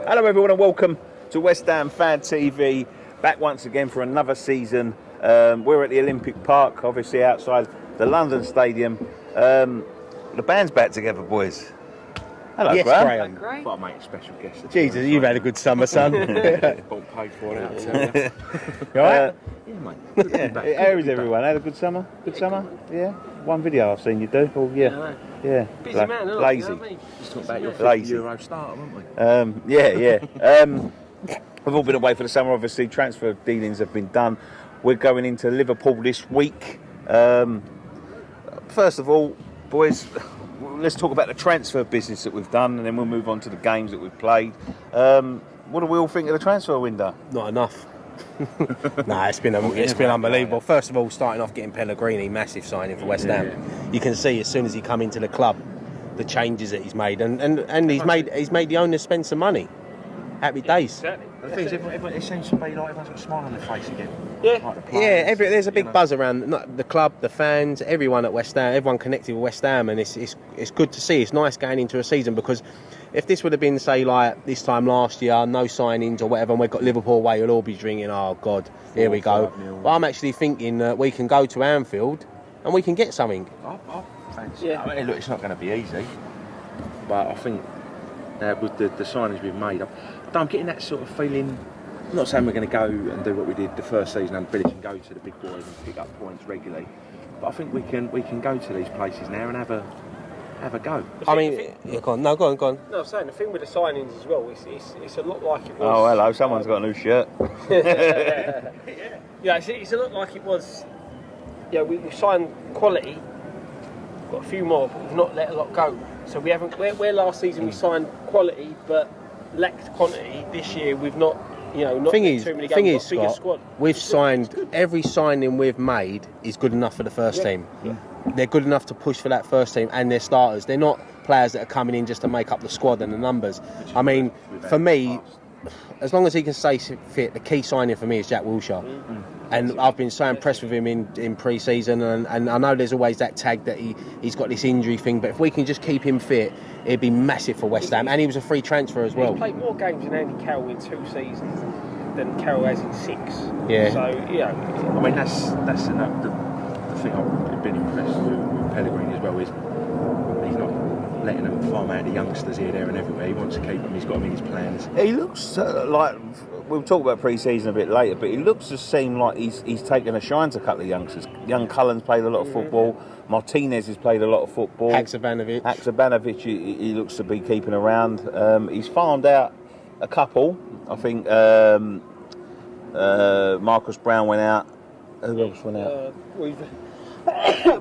Hello everyone and welcome to West Ham Fan TV, back once again for another season. We're at the Olympic Park, obviously outside the London Stadium. The band's back together, boys. Hello, yes, Graham. Graham. Thought I'd make a special guest. Jesus, you've had a good summer, son. Bought paid for it, I'll tell you. You all right? Yeah, mate. Yeah, how is everyone? Had a good summer? Good summer? Yeah. One video I've seen you do. Oh, yeah. Yeah. Busy man, isn't it? Lazy. You know what I mean? Just talk about your Lazy. Euro starter, weren't we? Yeah. We've all been away for the summer, obviously. Transfer dealings have been done. We're going into Liverpool this week. First of all, boys, let's talk about the transfer business that we've done, and then we'll move on to the games that we've played. What do we all think of the transfer window? Not enough. It's been unbelievable. First of all, starting off getting Pellegrini, massive signing for West Ham. You can see as soon as he come into the club, the changes that he's made, and he's made the owners spend some money. Happy days. Exactly. The thing is, it seems to be like everyone's got a smile on their face again. Yeah. Like the players, There's a big you know. buzz around the club, the fans, everyone at West Ham, everyone connected with West Ham, and it's good to see. It's nice going into a season, because if this would have been, say, like this time last year, no signings or whatever, and we've got Liverpool away, we'll all be drinking, oh God, here we go. But I'm actually thinking that we can go to Anfield and we can get something. I fancy. Yeah. I mean, look, it's not going to be easy, but I think with the signings we've made, I'm getting that sort of feeling. I'm not saying we're going to go and do what we did the first season and Village and go to the big boys and pick up points regularly, but I think we can go to these places now and have a go. I mean, go on. No, I'm saying the thing with the signings as well, it's a lot like it was. Oh, hello, someone's got a new shirt. It's a lot like it was. Yeah, we signed quality, got a few more, but we've not let a lot go. So we haven't. Where last season we signed quality but lacked quantity, this year we've not. Not Thing too many games. Scott, squad. we've signed, every signing we've made is good enough for the first team. Yeah. They're good enough to push for that first team, and they're starters. They're not players that are coming in just to make up the squad and the numbers. I mean, for me, as long as he can stay fit, the key signing for me is Jack Wilshere. And I've been so impressed with him in pre-season, and I know there's always that tag that he's got this injury thing, but if we can just keep him fit, it'd be massive for West Ham. And he was a free transfer as well. He's played more games in Andy Carroll in 2 seasons than Carroll has in 6. Yeah. So, I mean, that's the thing I've been impressed with Pellegrini as well, is he's not letting them farm out the youngsters here, there and everywhere. He wants to keep them, he's got them in his plans. He looks like, we'll talk about pre-season a bit later, but he looks to seem like he's taken a shine to a couple of youngsters. Young Cullen's played a lot of football. Martinez has played a lot of football. Haksabanovic, he looks to be keeping around. He's farmed out a couple. I think Marcus Brown went out. Who else went out?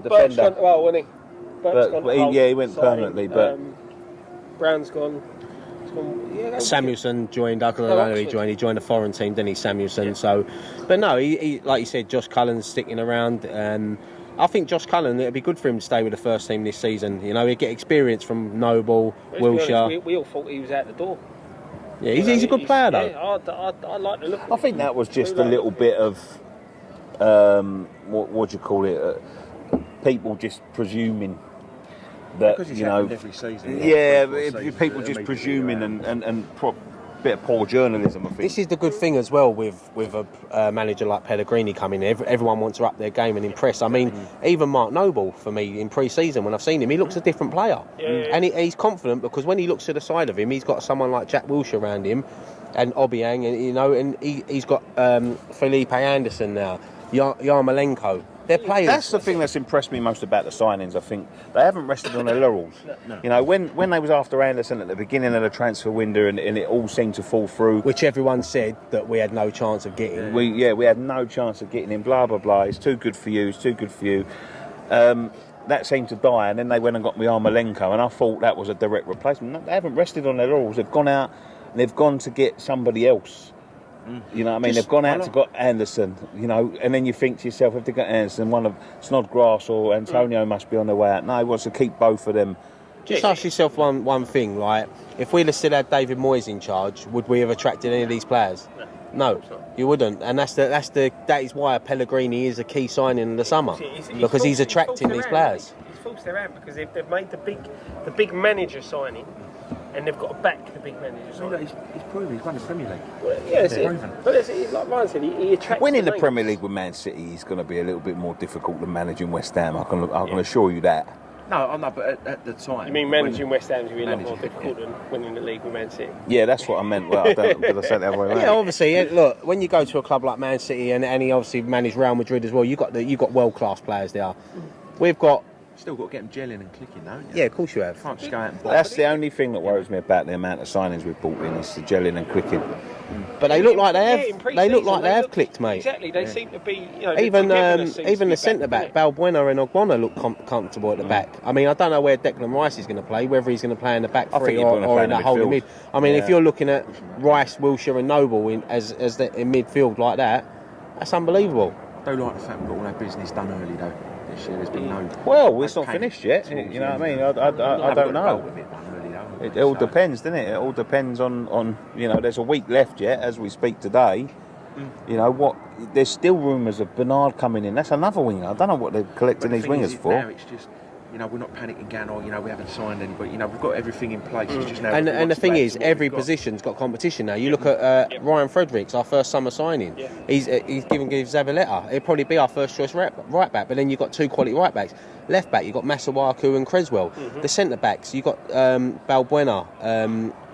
Burke's gone, well, wasn't he? Burke's gone. He went permanently, but Brown's gone. Samuelson joined. I don't know who he joined. He joined a foreign team, didn't he, Samuelson? Yeah. So, but no, he like you said, Josh Cullen's sticking around. I think Josh Cullen, it'd be good for him to stay with the first team this season. He'd get experience from Noble, Wilshere. We all thought he was out the door. Yeah, he's a good player though. Yeah, I like the look. I think that was just a little bit of what do you call it? People just presuming that, because every season. People just presuming and bit of poor journalism, I think. This is the good thing as well with a manager like Pellegrini coming in. Everyone wants to up their game and impress. I mean, even Mark Noble, for me, in pre-season, when I've seen him, he looks a different player. And he's confident, because when he looks to the side of him, he's got someone like Jack Wilshere around him, and Obiang, and he's got Felipe Anderson now, Yarmolenko. They're players. That's the thing that's impressed me most about the signings. I think they haven't rested on their laurels. No. When they was after Anderson at the beginning of the transfer window, and it all seemed to fall through, which everyone said that we had no chance of getting. We had no chance of getting him. Blah blah blah. It's too good for you. It's too good for you. That seemed to die, and then they went and got Yarmolenko, and I thought that was a direct replacement. No, they haven't rested on their laurels. They've gone out and they've gone to get somebody else. You know what I mean? They've gone out to got Anderson, and then you think to yourself, if they got Anderson, one of Snodgrass or Antonio must be on their way out. No, he wants to keep both of them. Just ask yourself one thing, like, if we'd have still had David Moyes in charge, would we have attracted any of these players? No, you wouldn't, and that is why Pellegrini is a key signing in the summer, because he's attracting these players. He's forced their hand because they've made the big manager signing, and they've got to back the big managers. So, he's proven he's won the Premier League. Well, yeah, that's it. Proven. But that's it. Like Ryan said, he attracts Winning the names. Premier League with Man City is going to be a little bit more difficult than managing West Ham. I can assure you that. No, I know, but at the time. You mean managing West Ham to be a lot more managing, difficult than winning the league with Man City? Yeah, that's what I meant. Well, I don't because I said that way around. Yeah, obviously. Look, when you go to a club like Man City and he obviously managed Real Madrid as well, you got world class players there. We've got. Still got to get them gelling and clicking, don't you? Yeah, of course you have. Can't just go out and buy. That's the only thing that worries me about the amount of signings we've bought in is the gelling and clicking. But they look like they have. in They look pre-season, like they have clicked, mate. Exactly, they seem to be. You know, Even togetherness seems to even be the centre back, back, Balbuena and Ogbonna look comfortable at the back. I mean, I don't know where Declan Rice is going to play, whether he's going to play in the back I think three he's or gonna play in in the the holding midfield. mid. I mean, if Yeah. you're looking at Rice, Wilshere, and Noble in midfield like that, that's unbelievable. I don't like the fact we've got all our business done early though. This year there's been no. Well, it's not pain finished yet. towards You know what the I mean? end. I don't Haven't got know. a goal with it done early, though. It all So- depends, doesn't it? It all depends on there's a week left yet as we speak today. You know what? There's still rumours of Bernard coming in. That's another winger. I don't know what they're collecting But the these thing wingers is, for. Now it's just, we're not panicking going, we haven't signed anybody. We've got everything in place. It's just now. And what's the thing left is, and what every we've got. position's got competition now. You look at Ryan Fredericks, our first summer signing. Yeah. He's given Zavaleta. It'd probably be our first choice right back. But then you've got two quality right backs. Left back, you've got Masuaku and Creswell. The centre backs, you've got Balbuena,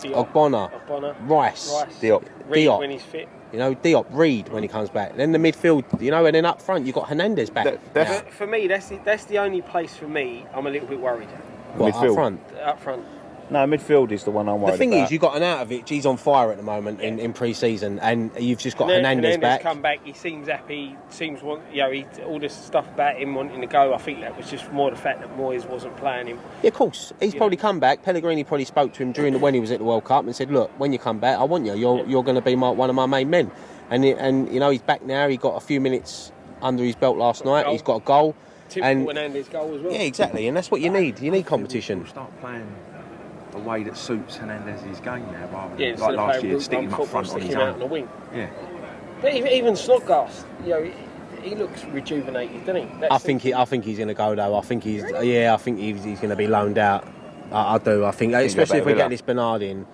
Ogbonna, Rice, Diop. Reed Diop. when he's fit. Diop, Reed when he comes back. Then the midfield, and then up front you've got Hernandez back. That's- For me, that's the only place for me I'm a little bit worried. What, midfield. up front. Up front. No, midfield is the one I'm worried The thing about. is, you've got an Arnautovic, he's on fire at the moment in pre-season, and you've just got Hernandez back. come back. He seems happy. All this stuff about him wanting to go. I think that was just more the fact that Moyes wasn't playing him. Yeah, of course. He's probably come back. Pellegrini probably spoke to him when he was at the World Cup and said, "Look, when you come back, I want you. You're going to be one of my main men." And he's back now. He got a few minutes under his belt last night. He's got a goal. Typical Hernandez goal as well. Yeah, exactly. And that's what you need. You need competition. We'll start playing a way that suits Hernandez's game now, rather Yeah, than instead like of last playing year, route sticking run him up football, front on his sticking him out on the own. wing. Yeah. But even Snodgrass, he looks rejuvenated, doesn't he? I think he's going to go though. I think he's going to be loaned out. I do. I think especially if we Villa. get this Bernard in.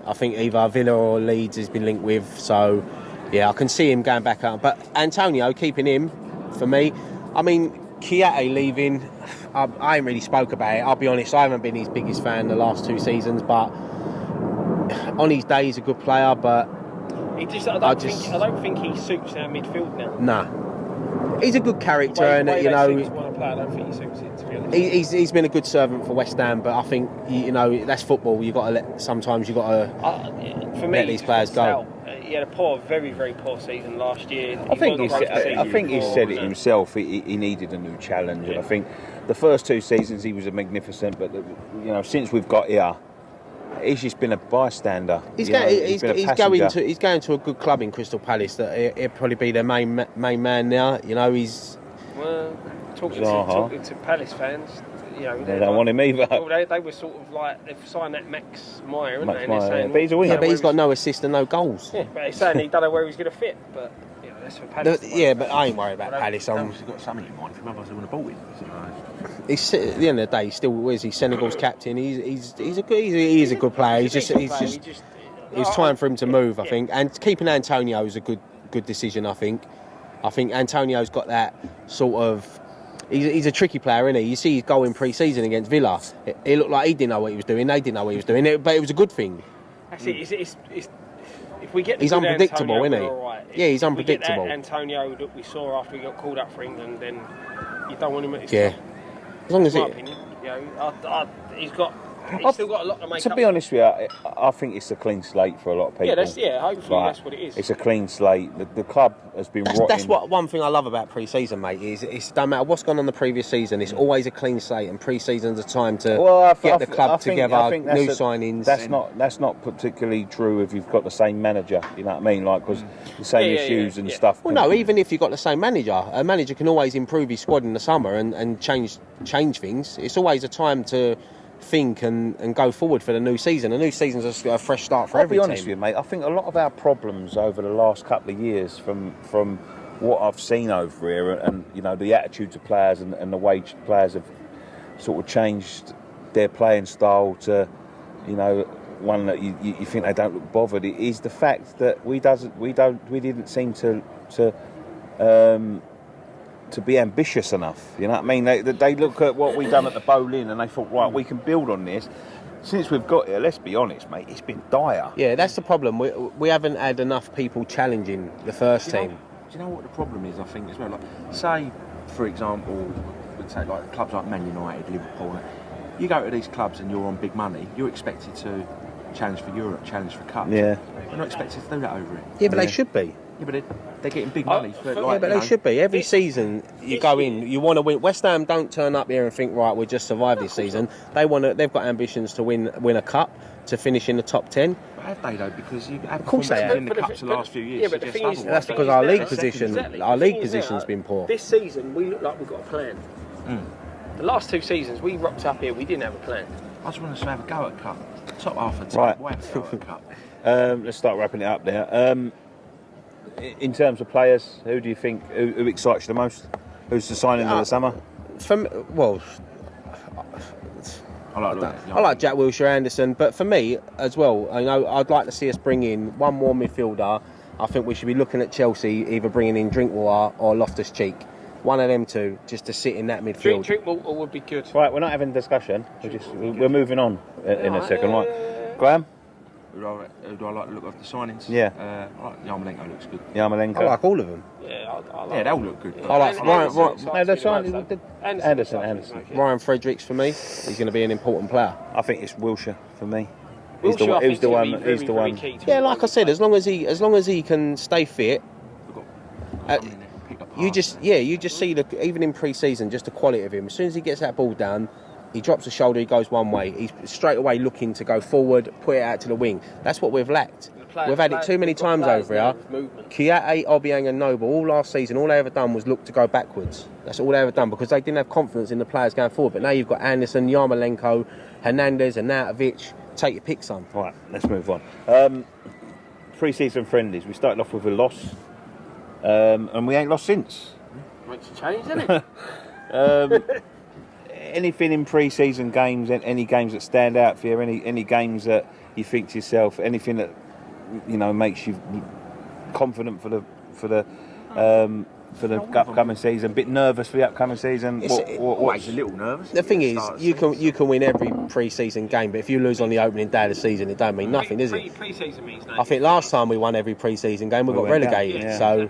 I think either Villa or Leeds has been linked with. So yeah, I can see him going back out. But Antonio keeping him for me. I mean, Kiate leaving. I ain't really spoke about it. I'll be honest. I haven't been his biggest fan the last 2 seasons, but on his day he's a good player. But I don't think he suits our midfield now. nah, he's a good character, The way and they seem to want to play, I don't think he suits it, to be honest. he's been a good servant for West Ham. But I think that's football. You got to sometimes you got to For me, let these players go. He had a very, very poor season last year. I think he before, said it himself. He needed a new challenge, and I think the first 2 seasons he was a magnificent. But since we've got here, he's just been a bystander. He's been a going passenger. to a good club in Crystal Palace. That he'll probably be their main man now. He's talking to Palace fans. They don't want him either. Well, they were sort of like they've signed that Max Meyer, haven't Max they? And they're Meyer, saying, but he's a winger. yeah, but he's got no assist and no goals. Yeah, but he's saying he don't know where he's going to fit. But that's for Palace. But I ain't worried about Palace. He's got something in mind. Otherwise, they wouldn't have bought him. He's at the end of the day, he's still Senegal's captain. He's a good player. It's time for him to move, I think. And keeping Antonio is a good decision, I think. I think Antonio's got that sort of. He's a tricky player, isn't he? You see his goal in pre-season against Villa. It looked like he didn't know what he was doing. They didn't know what he was doing. But it was a good thing. That's it. It's, if we get He's good unpredictable, Antonio, isn't he? we're all right. Yeah, he's If we get that unpredictable. Antonio that we saw after he got called up for England, then you don't want him at his Yeah. top. As long as In my it. opinion, he's still got a lot to make To up. be honest with you, I think it's a clean slate for a lot of people. Hopefully that's what it is. It's a clean slate. The club has been rotting. That's what one thing I love about pre-season, mate. Is it don't matter what's gone on the previous season. It's always a clean slate, and pre-season's a time to get the club together, new signings. That's not particularly true if you've got the same manager. You know what I mean? Like because the same issues and stuff. Well, no, even if you've got the same manager, a manager can always improve his squad in the summer and change things. It's always a time to think and go forward for the new season. A new season's a fresh start for every team. I'll be honest with you, mate. I think a lot of our problems over the last couple of years, from what I've seen over here, and the attitudes of players and the way players have sort of changed their playing style to, one that you think they don't look bothered. It is the fact that we didn't seem to be ambitious enough. You know what I mean? They look at what we've done at the Boleyn and they thought, right, we can build on this. Since we've got here, let's be honest, mate, it's been dire. Yeah, that's the problem. We haven't had enough people challenging the first team. Do you know what the problem is? I think as well. Like, say, for example, we'd say like clubs like Man United, Liverpool. You go to these clubs and you're on big money. You're expected to challenge for Europe, challenge for cups. Yeah. You're not expected to do that over it. Yeah, but they should be. Yeah, but they're getting big money for like. Yeah, but they should be. Every season you go in, you want to win. West Ham don't turn up here and think, right, we'll just survive this season. They've got ambitions to win a cup, to finish in the top 10. But have they though? Because you have Of course they have. in the cups the last few years. Yeah, but the thing is, That's because our league Exactly. position, The our thing league is position's now, been poor. This season, we look like we've got a plan. The last 2 seasons, we rocked up here, we didn't have a plan. I just want us to have a go at cup. Top half of the Right. We'll have a go at cup. Let's start wrapping it up there. In terms of players, who do you think who excites you the most? Who's the signing of the summer? I like Jack Wilshere, Anderson, but for me as well, I know I'd like to see us bring in one more midfielder. I think we should be looking at Chelsea, either bringing in Drinkwater or Loftus-Cheek. One of them two, just to sit in that midfield. Drinkwater would be good. Right, we're not having a discussion. We're moving on in a second. Right, Graham. Who do I like to look at the signings? Yeah. I like Yarmolenko looks good. Yarmolenko. I like all of them. Yeah, I like Yeah, they'll look good. I like No, that's fine. Anderson. Anderson. Ryan Fredericks for me. He's going to be an important player. I think it's Wilshere for me. He's the one. Yeah, like I said, as long as he can stay fit. You just see even in pre-season, just the quality of him. As soon as he gets that ball down, he drops the shoulder, he goes one way. He's straight away looking to go forward, put it out to the wing. That's what we've lacked. We've had it too many times over here. Kiate, Obiang and Noble, all last season, all they ever done was look to go backwards. That's all they ever done because they didn't have confidence in the players going forward. But now you've got Anderson, Yarmolenko, Hernandez, and Arnautovic. Take your pick, son. Right, let's move on. Pre-season friendlies. We started off with a loss, and we ain't lost since. Makes a change, doesn't it? Anything in pre-season games? Any games that stand out for you? Any games that you think to yourself? Anything that makes you confident for the upcoming season? A bit nervous for the upcoming season? What makes you a little nervous? The thing is, you can win every pre-season game, but if you lose on the opening day of the season, it don't mean nothing, does it? Pre-season means nothing. I think last time we won every pre-season game, we got relegated. Yeah. So,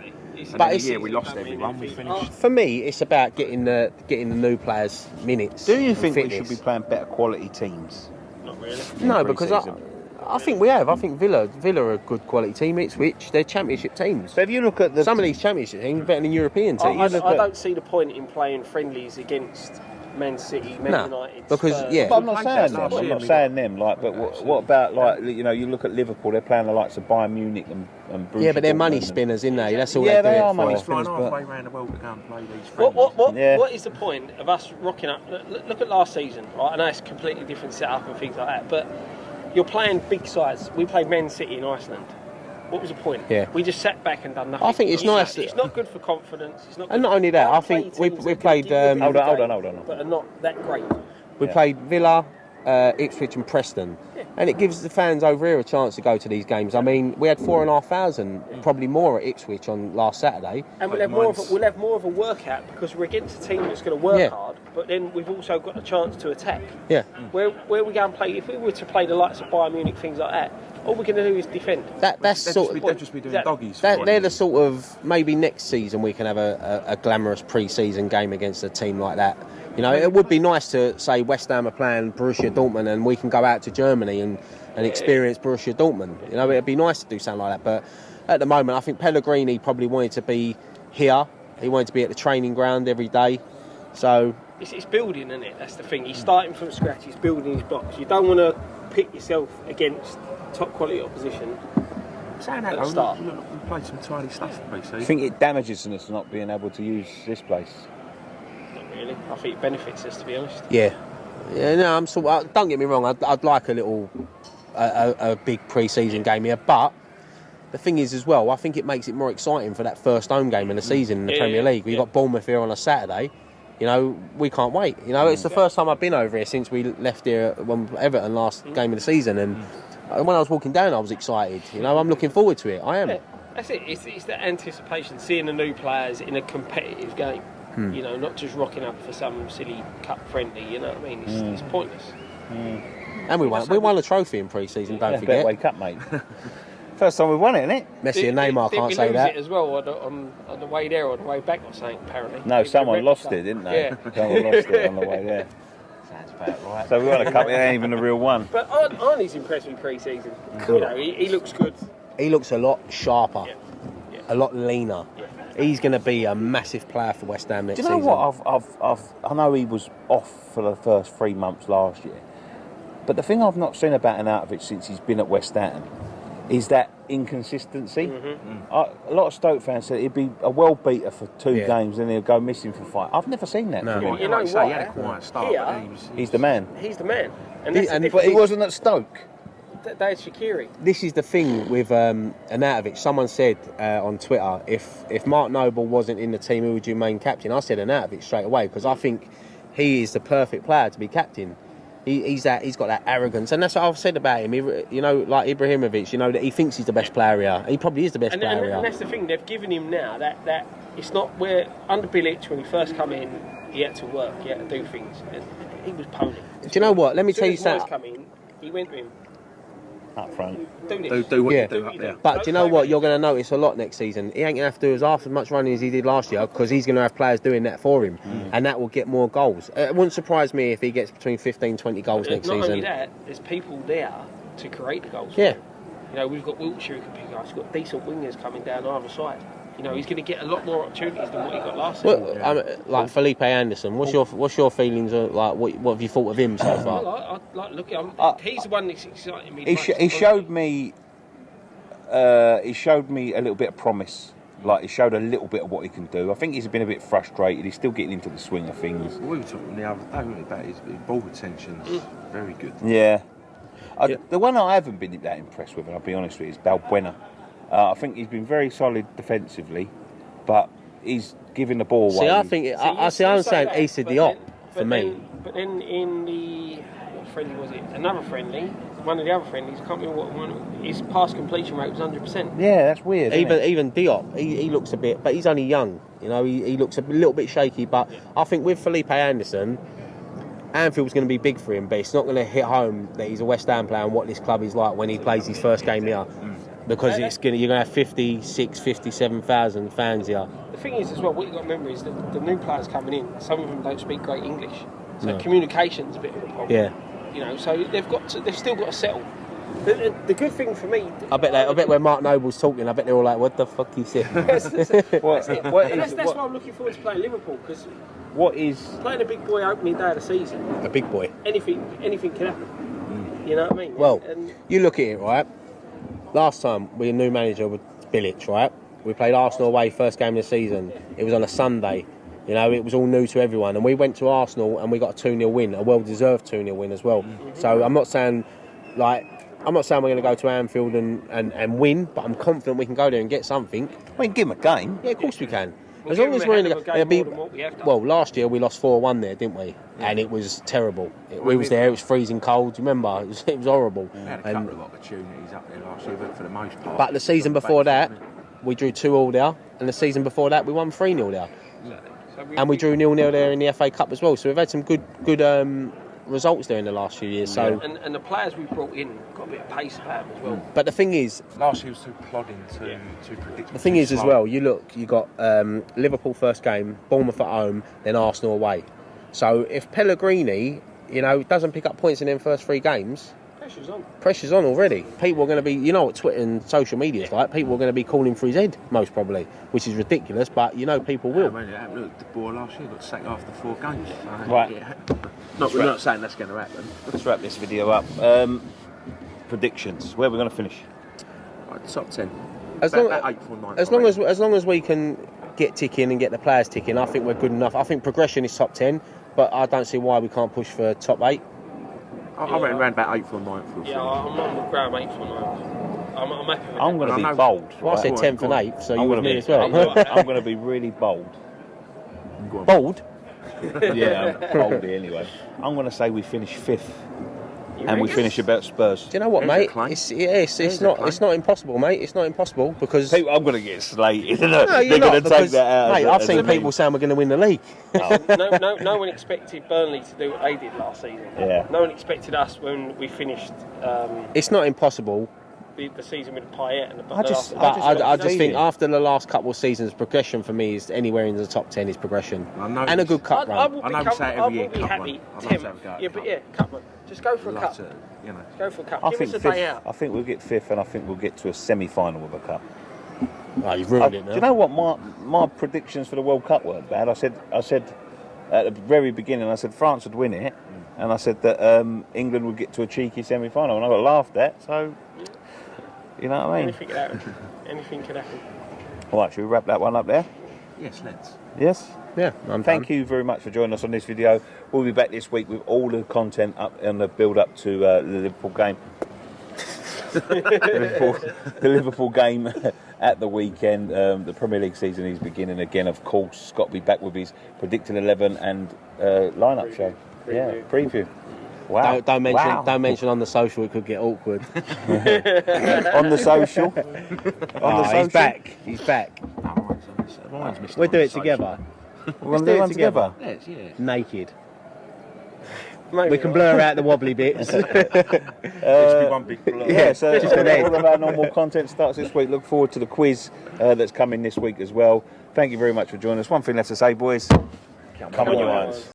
But we lost everyone. We finished. For me, it's about getting the new players minutes. Do you think we fitness. should be playing better quality teams? Not really. No, because I think we have. I think Villa are a good quality team. Ipswich, they're championship teams. So if you look at Some of these championship teams are better than European teams. I don't see the point in playing friendlies against Man City, Man United. Because Spurs. But I'm not saying them. Like, but what about you look at Liverpool? They're playing the likes of Bayern Munich and Borussia. Yeah, but they're money Dortmund. spinners, isn't they? That's all Yeah, they do they it are for. money He's flying But- halfway around the world to go and play these friendlies. What is the point of us rocking up? Look at last season, right? I know it's a completely different setup and things like that, but you're playing big sides. We played Man City in Iceland. What was the point? Yeah. We just sat back and done nothing. I think it's nice. It's not good for confidence. It's not. And good not only that, Don't I think play we teams that played, can give you a hold game, on. but are not that great. We played Villa, Ipswich and Preston. And it gives the fans over here a chance to go to these games. I mean, we had 4,500, probably more at Ipswich on last Saturday. And we'll have more of a workout because we're against a team that's going to work hard, but then we've also got a chance to attack. Yeah. Where we go and play, if we were to play the likes of Bayern Munich, things like that, all we're going to do is defend. That's sort of. They'll just be doing doggies. They're the sort of, maybe next season we can have a glamorous pre-season game against a team like that. It would be nice to say West Ham are playing Borussia Dortmund and we can go out to Germany and experience Borussia Dortmund. It'd be nice to do something like that. But at the moment, I think Pellegrini probably wanted to be here. He wanted to be at the training ground every day. So it's building, isn't it? That's the thing. He's starting from scratch. He's building his blocks. You don't want to pit yourself against top quality opposition. Saying that, we played some tidy stuff at BC. I think it damages us not being able to use this place. Not really. I think it benefits us, to be honest. Yeah. No, don't get me wrong. I'd like a little, a big pre-season game here, but the thing is as well, I think it makes it more exciting for that first home game in the season in the Premier League. We've got Bournemouth here on a Saturday. We can't wait. It's the first time I've been over here since we left here when Everton last game of the season, and When I was walking down, I was excited. You know, I'm looking forward to it. I am. Yeah, that's it. It's the anticipation, seeing the new players in a competitive game. You know, not just rocking up for some silly cup friendly. You know what I mean? It's pointless. And we won a trophy in pre-season. Don't forget. Betway Cup, mate. First time we won it, isn't it? Messi and Neymar can't say that. It as well on the way there or the way back or something. Apparently. No, someone lost it, didn't they? Yeah. Someone lost it on the way there. Sounds about right. So we won a cup. It ain't even a real one. But Arnie's impressed me pre-season. You know, he looks good. He looks a lot sharper, Yeah. a lot leaner. Yeah. He's going to be a massive player for West Ham next Do you know season. what? I know he was off for the first 3 months last year, but the thing I've not seen about Arnautovic since he's been at West Ham is that inconsistency. A lot of Stoke fans said he'd be a well beater for 2 games and he'll go missing for 5. I've never seen that. No. From him. You know Like what? he had a quiet start. Here, but He's the man. He's the man. And that's the And- But difference. he wasn't at Stoke. They had Shaqiri. This is the thing with Arnautovic. Someone said on Twitter, if Mark Noble wasn't in the team, who would you main captain? I said Arnautovic straight away because I think he is the perfect player to be captain. He's got that arrogance, and that's what I've said about him. You know, like Ibrahimovic, you know, that he thinks he's the best player here. He probably is the best player And here. that's the thing, they've given him now that it's not where under Bilic when he first come in, he had to work, he had to do things. And he was pony. Do you know what? Let me As soon tell you as Moyes something. come in, he went to him. Up front. Do this. do what Yeah. you do up there. But do you know what? You're going to notice a lot next season. He ain't going to have to do as much running as he did last year because he's going to have players doing that for him, and that will get more goals. It wouldn't surprise me if he gets between 15, 20 goals next Not season. only that, there's people there to create the goals. Yeah. You know, we've got Wiltshire who can pick us. We've got decent wingers coming down either side. You know, he's going to get a lot more opportunities than what he got last season. Well, like Felipe Anderson, what's your feelings? Like, what have you thought of him so far? I like looking. He's the one that's exciting me. He showed me. He showed me a little bit of promise. Like he showed a little bit of what he can do. I think he's been a bit frustrated. He's still getting into the swing of things. We were talking the other day weren't we, about his ball retention's very good. Yeah. The one I haven't been that impressed with, and I'll be honest with you, is Balbuena. I think he's been very solid defensively, but he's giving the ball away. See, I think I'm saying Issa Diop for me. But then in the what friendly was it? Another friendly, one of the other friendlies. I can't remember what one. His pass completion rate was 100%. Yeah, that's weird. Isn't it? Even Diop, he looks a bit, but he's only young. You know, he looks a little bit shaky. But I think with Felipe Anderson, Anfield's going to be big for him, but it's not going to hit home that he's a West Ham player and what this club is like when he plays his first game here. Because you're going to have 56, 57,000 fans here. The thing is, as well, what you've got to remember is that the new players coming in, some of them don't speak great English, so No. communication's a bit of a problem. Yeah. You know, so they've still got to settle. The good thing for me, I bet when Mark Noble's talking, I bet they're all like, "What the fuck he said?" that's why I'm looking forward to playing Liverpool, because What is playing a big boy opening day of the season, A big boy. anything can happen. You know what I mean? Well, And you look at it, right? Last time we had a new manager with Bilic, right? We played Arsenal away first game of the season. It was on a Sunday. You know, it was all new to everyone. And we went to Arsenal and we got a 2-0 win, a well-deserved 2-0 win as well. So I'm not saying we're going to go to Anfield and win, but I'm confident we can go there and get something. we can give him a game. Yeah, of course we can. We'll As long give as them we're a in hell of a the game more than what we have done. well, last year we lost 4-1 there, didn't we? And it was terrible. We was there. It was freezing cold. Do you remember? It was horrible. We had a couple of opportunities up there last year, but for the most part. But the season before that, we drew 2-2 there, and the season before that, we won 3-0 there, so and we drew 0-0 there in the FA Cup as well. So we've had some good results there in the last few years. So, and the players we brought in got a bit of pace about them as well. but the thing is, Last year was too plodding, too predictable. the thing is as well, you got Liverpool first game, Bournemouth at home, then Arsenal away. So if Pellegrini, doesn't pick up points in them first 3 games, pressure's on already. People are going to be, you know what Twitter and social media is like, people are going to be calling for his head, most probably, which is ridiculous, but people will. Look, the boy last year got sacked after 4 games. Right. We're not saying that's going to happen. Let's wrap this video up. Predictions. Where are we going to finish? Right, top 10. As About long, 8th or 9th. as long as we can get ticking and get the players ticking, I think we're good enough. I think progression is top 10, but I don't see why we can't push for top 8. I reckon around about 8th or 9th. Yeah, I'm on the ground 8th or 9th. I'm happy with I'm that. going to be bold. Well, I said right? 10th and 8th, so you I'm with gonna me be, as well. I'm going to be really bold. Bold? Yeah, I'm boldy anyway. I'm going to say we finish 5th. and we finish about Spurs. Do you know what, There's a mate? claim. It's not impossible, mate. It's not impossible because People, I'm going to get slated. no, They're you're going not to take because, that out. mate, I've seen people saying we're going to win the league. No one expected Burnley to do what they did last season. Yeah. No one expected us when we finished It's not impossible. the season with Payet and the I just I believe think after the last couple of seasons, progression for me is anywhere in the top 10 is progression, I know and a this. good cup I run. will I know we say it I every year, will be cup happy. run. I'd love to 10th. have a go at Yeah, cup. but yeah, cup run. Just go for a Love cup. to, you know. Go for a cup. I Give think us a day fifth. out. I think we'll get fifth, and I think we'll get to a semi-final with a cup. Oh, you've ruined it Do now. you know what my predictions for the World Cup weren't bad? I said at the very beginning, I said France would win it, and I said that England would get to a cheeky semi-final, and I got laughed at. So, you know what I mean? Anything could happen. Anything could happen. All right, should we wrap that one up there? Yes, let's. Yes. Yeah, I'm Thank you very much for joining us on this video. We'll be back this week with all the content up and the build-up to the Liverpool game. the Liverpool game at the weekend. The Premier League season is beginning again, of course. Scott will be back with his predicted 11 and lineup show. Preview. Wow. Don't mention on the social. It could get awkward. On the social. He's back. He's back. No, Ryan's missed We'll on do it social. together. We're going to do do it one together. together. Yes, yeah. Naked. Maybe We can not. blur out the wobbly bits. Let's be one big blur. Yeah, so Just an egg. all of our normal content starts this week. Look forward to the quiz that's coming this week as well. Thank you very much for joining us. One thing left to say, boys. Come on, you irons.